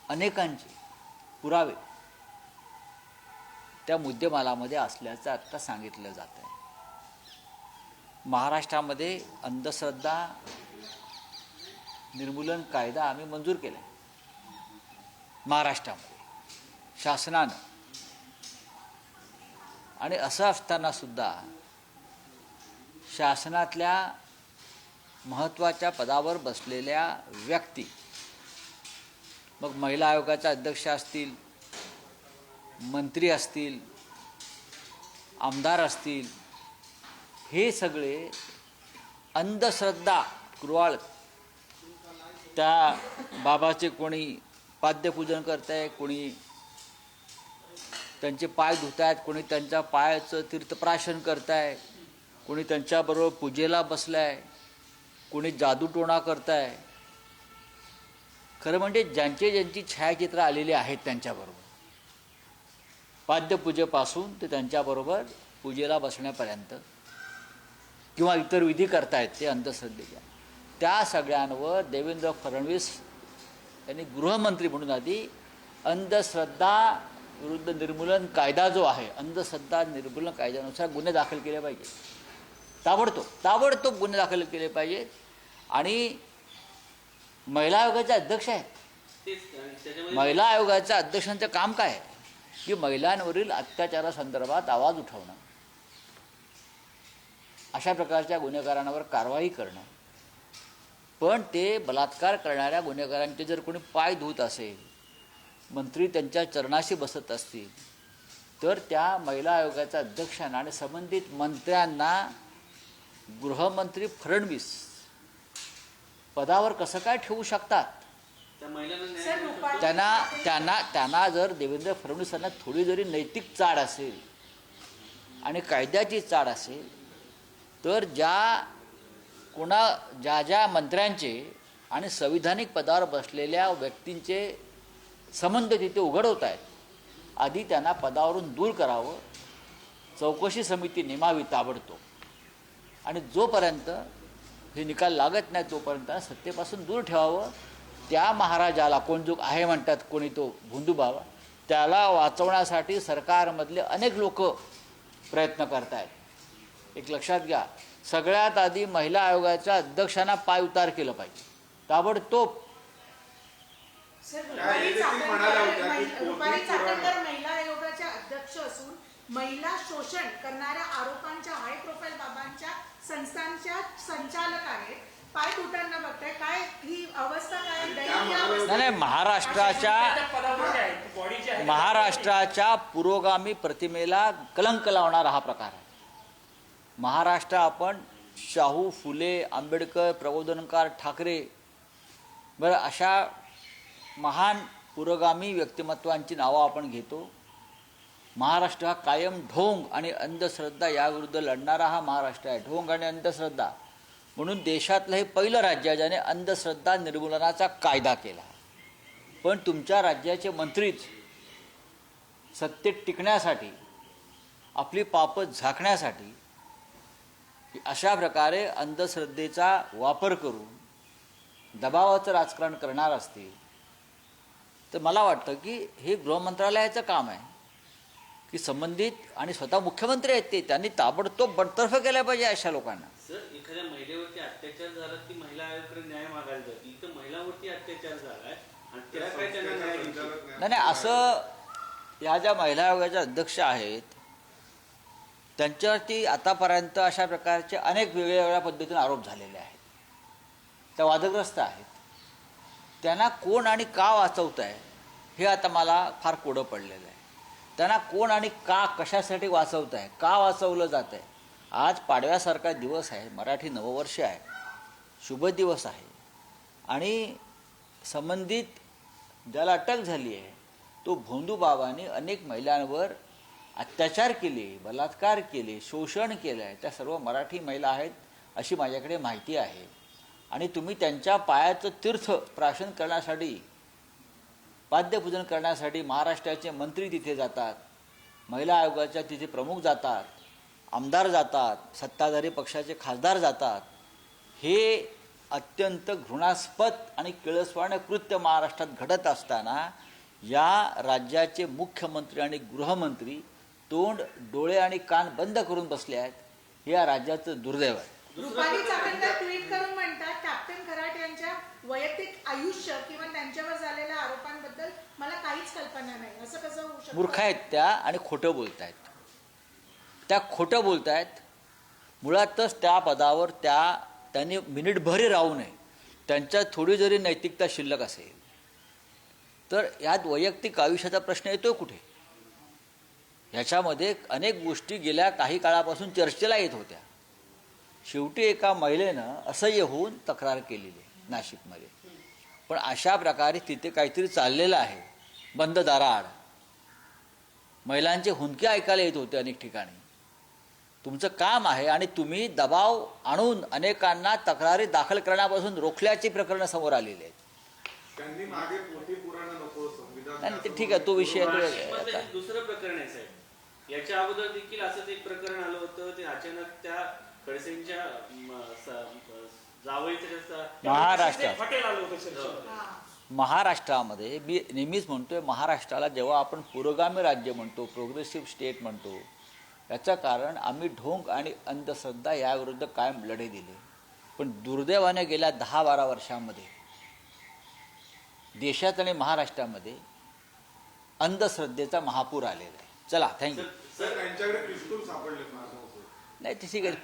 अनेकांचे पुरावे त्या मुद्देमालामध्ये असल्याचं आत्ता सांगितलं जात आहे. महाराष्ट्रामध्ये अंधश्रद्धा निर्मूलन कायदा आम्ही मंजूर केला आहे महाराष्ट्रामध्ये शासनानं. आणि असं असतानासुद्धा शासनातल्या महत्त्वाच्या पदावर बसलेल्या व्यक्ती, मग महिला आयोगाच्या अध्यक्ष असतील, मंत्री असतील, आमदार असतील, हे सगळे अंधश्रद्धा कुरवाळ, त्या बाबाचे कोणी पाद्यपूजन करत आहे, कोणी त्यांचे पाय धुत आहेत, कोणी त्यांच्या पायाचं तीर्थप्राशन करत आहे, कोणी त्यांच्याबरोबर पूजेला बसलं आहे, कोणी जादूटोणा करत आहे. खरं म्हणजे ज्यांची ज्यांची छायाचित्रं आलेली आहेत त्यांच्याबरोबर, पाद्यपूजेपासून ते त्यांच्याबरोबर पूजेला बसण्यापर्यंत किंवा इतर विधी करतायत ते अंधश्रद्धेच्या, त्या सगळ्यांवर देवेंद्र फडणवीस यांनी गृहमंत्री म्हणून आधी अंधश्रद्धा विरुद्ध निर्मूलन कायदा जो आहे, अंधश्रद्धा निर्मूलन कायद्यानुसार गुन्हे दाखल केले पाहिजे, ताबडतोब गुन्हे दाखल केले पाहिजेत. आणि महिला आयोगाचे अध्यक्ष आहेत, महिला आयोगाच्या अध्यक्षांचं काम काय आहे की महिलांवरील अत्याचारासंदर्भात आवाज उठवणं, अशा प्रकारच्या गुन्हेगारांवर कारवाई करणं. पण ते बलात्कार करणाऱ्या गुन्हेगारांचे जर कोणी पाय धुत असेल, मंत्री त्यांच्या चरणाशी बसत असतील, तर त्या महिला आयोगाच्या अध्यक्षांना आणि संबंधित मंत्र्यांना गृहमंत्री फडणवीस पदावर कसं काय ठेवू शकतात? त्यांना जर देवेंद्र फडणवीसांना थोडी जरी नैतिक चाड असेल आणि कायद्याची चाड असेल, तर ज्या मंत्र्यांचे आणि संविधानिक पदावर बसलेल्या व्यक्तींचे संबंध तिथे उघड होत आहेत, आधी त्यांना पदावरून दूर करावं, चौकशी समिती नेमावी ताबडतोब, आणि जोपर्यंत हे निकाल लागत नाही तोपर्यंत सत्तेपासून दूर ठेवावं. त्या महाराजाला कोण जो आहे म्हणतात, कोणी तो भोंदू बाबा, त्याला वाचवण्यासाठी सरकारमधले अनेक लोक प्रयत्न करत आहेत. एक लक्षात घ्या, सगळ्यात आधी महिला आयोगाच्या अध्यक्षांना पाय उतार केलं पाहिजे ताबडतोब. रुपाली चाकणकर महिला आयोगाच्या अध्यक्ष असून महिला शोषण करणाऱ्या आरोपांच्या हाय प्रोफाईल बाबांच्या संस्थांच्या संचालक आहेत. पाय तुटांना बघताय, काय ही अवस्था काय? नाही, महाराष्ट्राच्या पुरोगामी प्रतिमेला कलंक लावणारा हा प्रकार आहे. महाराष्ट्र आपण शाहू, फुले, आंबेडकर, प्रबोधनकार, ठाकरे, बरं, अशा महान पुरोगामी व्यक्तिमत्वांची नावं आपण घेतो. महाराष्ट्र हा कायम ढोंग आणि अंधश्रद्धा याविरुद्ध लढणारा हा महाराष्ट्र आहे. ढोंग आणि अंधश्रद्धा म्हणून देशातलं हे पहिलं राज्य आहे ज्याने अंधश्रद्धा निर्मूलनाचा कायदा केला. पण तुमच्या राज्याचे मंत्रीच सत्तेत टिकण्यासाठी, आपली पापं झाकण्यासाठी अशा प्रकारे अंधश्रद्धेचा वापर करून दबावाचं राजकारण करणार असतील, तर मला वाटतं की हे गृहमंत्रालयाचं काम आहे की संबंधित, आणि स्वतः मुख्यमंत्री आहेत ते, त्यांनी ताबडतोब बडतर्फ केलं पाहिजे अशा लोकांना. सर, एखाद्या महिलेवरती अत्याचार झाला की महिला आयोगाकडे न्याय मागायला जाते, इथं महिलांवरती अत्याचार झालाय आणि त्याला काय त्यांना न्याय नाही, असं ह्या ज्या महिला आयोगाच्या अध्यक्ष आहेत त्यांच्यावरती आतापर्यंत अशा प्रकारचे अनेक वेगवेगळ्या पद्धतीने आरोप झालेले आहेत, त्या वादग्रस्त आहेत. त्यांना कोण आणि का वाचवत आहे हे आता मला फार कोडं पडलेलं आहे. त्यांना कोण आणि का, कशासाठी वाचवत आहे, का वाचवलं जात आहे? आज पाडव्यासारखा दिवस आहे, मराठी नववर्ष आहे, शुभ दिवस आहे, आणि संबंधित ज्याला अटक झाली आहे तो भोंदू बाबांनी अनेक महिलांवर अत्याचार केले, बलात्कार केले, शोषण केलं आहे. त्या सर्व मराठी महिला आहेत अशी माझ्याकडे माहिती आहे. आणि तुम्ही त्यांच्या पायाचं तीर्थ प्राशन करण्यासाठी, पाद्यपूजन करण्यासाठी महाराष्ट्राचे मंत्री तिथे जातात, महिला आयोगाच्या तिथे प्रमुख जातात, आमदार जातात, सत्ताधारी पक्षाचे खासदार जातात. हे अत्यंत घृणास्पद आणि किळसवाणं कृत्य महाराष्ट्रात घडत असताना या राज्याचे मुख्यमंत्री आणि गृहमंत्री तोंड, डोळे आणि कान बंद करून बसले आहेत. हे या राज्याचं दुर्दैव आहे. रुपाली चाकणकर ट्विट करून म्हणतात, कॅप्टन खराट यांच्या वैयक्तिक आयुष्य किंवा त्यांच्यावर झालेल्या आरोपांबद्दल मला काहीच कल्पना नाही. असं कसं होऊ शकतं? मूर्ख आहेत त्या आणि खोटं बोलत आहेत. त्या खोटं बोलत आहेत. मुळातच त्या पदावर त्यांनी मिनिटभरही राहू नये. त्यांच्यात थोडी जरी नैतिकता शिल्लक असेल तर यात वैयक्तिक आयुष्याचा प्रश्न येतो कुठे? ह्याच्यामध्ये अनेक गोष्टी गेल्या काही काळापासून चर्चेला येत होत्या. शेवटी एका महिलेनं असह्य होऊन तक्रार केलेली आहे नाशिकमध्ये. पण अशा प्रकारे तिथे काहीतरी चाललेलं आहे बंद दाराआड. महिलांचे हुंदके ऐकायला येत होते अनेक ठिकाणी. तुमचं काम आहे आणि तुम्ही दबाव आणून अनेकांना तक्रारी दाखल करण्यापासून रोखल्याची प्रकरणं समोर आलेली आहेत. त्यांनी मागे पोटी पुराण नको संविधान. नाही ते ठीक आहे, तो विषय नाशिकमधलं हे दुसरं प्रकरण आहे साहेब. याच्या अगोदर देखील असंच एक प्रकरण आलं होतं. ते अचानक त्या खडसेंच्या जावईचं महाराष्ट्रात हॉटेल आलं होतं. महाराष्ट्रामध्ये मी नेहमीच म्हणतोय, महाराष्ट्राला जेव्हा आपण पुरोगामी राज्य म्हणतो, प्रोग्रेसिव्ह स्टेट म्हणतो, याचं कारण आम्ही ढोंग आणि अंधश्रद्धा याविरुद्ध कायम लढे दिले. पण दुर्दैवाने गेल्या 10-12 वर्षांमध्ये देशात आणि महाराष्ट्रामध्ये अंधश्रद्धेचा महापूर आलेला आहे. चला, थँक्यू. सर त्यांच्याकडे पिस्तूल सापडले माझं. नाही ते ठीक आहे.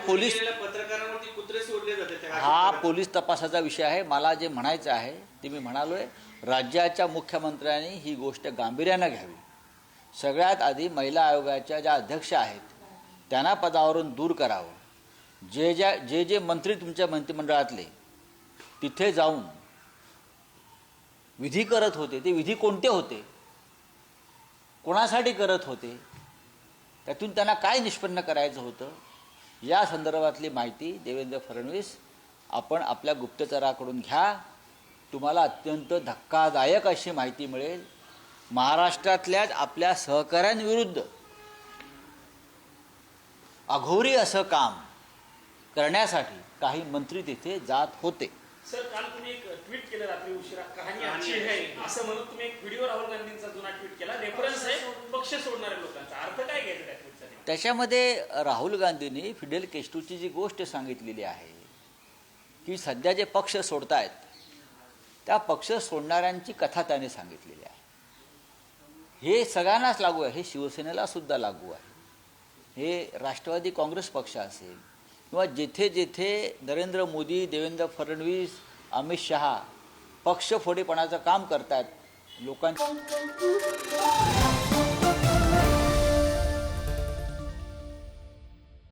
पोलीस पत्रकारांवरती कुत्रे सोडले जाते. हा पोलीस तपासाचा विषय आहे. मला जे म्हणायचं आहे ते मी म्हणालोय, राज्याच्या मुख्यमंत्र्यांनी ही गोष्ट गांभीर्यानं घ्यावी. सगळ्यात आधी महिला आयोगाच्या ज्या अध्यक्ष आहेत त्यांना पदावरून दूर करावं. जे मंत्री तुमच्या मंत्रिमंडळातले तिथे जाऊन विधी करत होते, ते विधी कोणते होते, कोणासाठी करत होते, त्यातून त्यांना काय निष्पन्न करायचं होतं, या संदर्भातली माहिती देवेंद्र फडणवीस आपण आपल्या गुप्तचराकडून घ्या. तुम्हाला अत्यंत धक्कादायक अशी माहिती मिळेल. महाराष्ट्रातल्याच आपल्या सहकाऱ्यांविरुद्ध अघोरी असं काम करण्यासाठी काही मंत्री तिथे जात होते. सर, काल तुम्ही एक ट्विट केलं रात्री उशिरा, कहाणी अच्छी आहे असं म्हणून तुम्ही एक व्हिडिओ राहुल गांधींचा जुना ट्विट केला. रेफरन्स आहे पक्ष सोडणाऱ्या लोकांचा. अर्थ काय घ्यायचा त्या ट्विटचा? त्याच्यामध्ये राहुल गांधींनी फिडेल केस्ट्रोची जी गोष्ट सांगितलेली आहे की सध्या जे पक्ष सोडतायत त्या पक्ष सोडणाऱ्यांची कथा त्याने सांगितलेली आहे. हे सगळ्यांनाच लागू आहे. हे शिवसेनेला सुद्धा लागू आहे. हे राष्ट्रवादी काँग्रेस पक्ष असेल किंवा जेथे जेथे नरेंद्र मोदी, देवेंद्र फडणवीस, अमित शहा पक्ष फोडेपणाचं काम करतात लोकांच्या